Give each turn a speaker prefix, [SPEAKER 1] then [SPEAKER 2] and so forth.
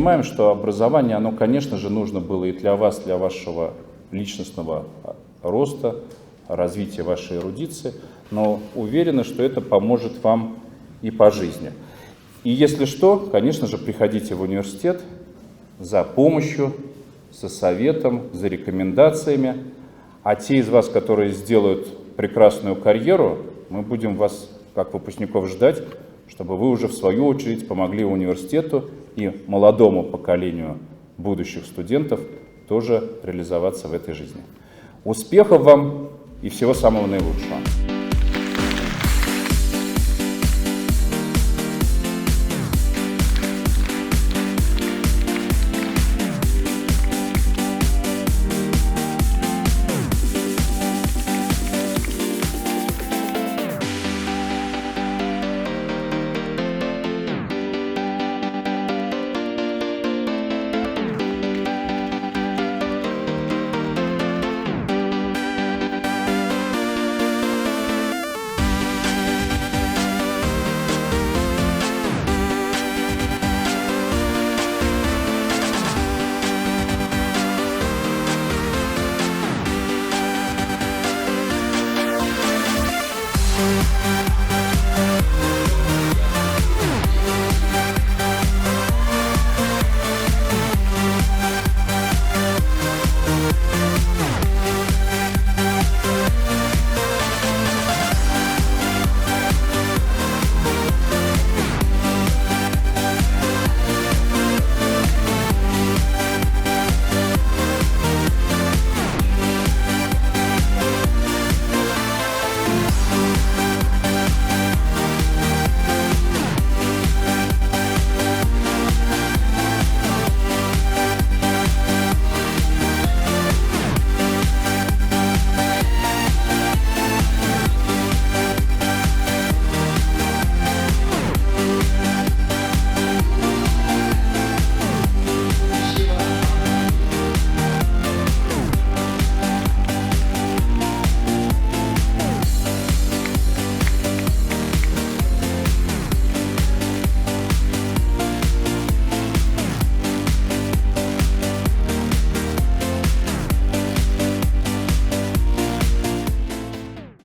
[SPEAKER 1] понимаем, что образование, оно, конечно же, нужно было и для вас, для вашего личностного роста, развития вашей эрудиции, но уверены, что это поможет вам и по жизни. И если что, конечно же, приходите в университет за помощью, за советом, за рекомендациями. А те из вас, которые сделают прекрасную карьеру, мы будем вас, как выпускников, ждать, чтобы вы уже в свою очередь помогли университету и молодому поколению будущих студентов тоже реализоваться в этой жизни. Успехов вам и всего самого наилучшего!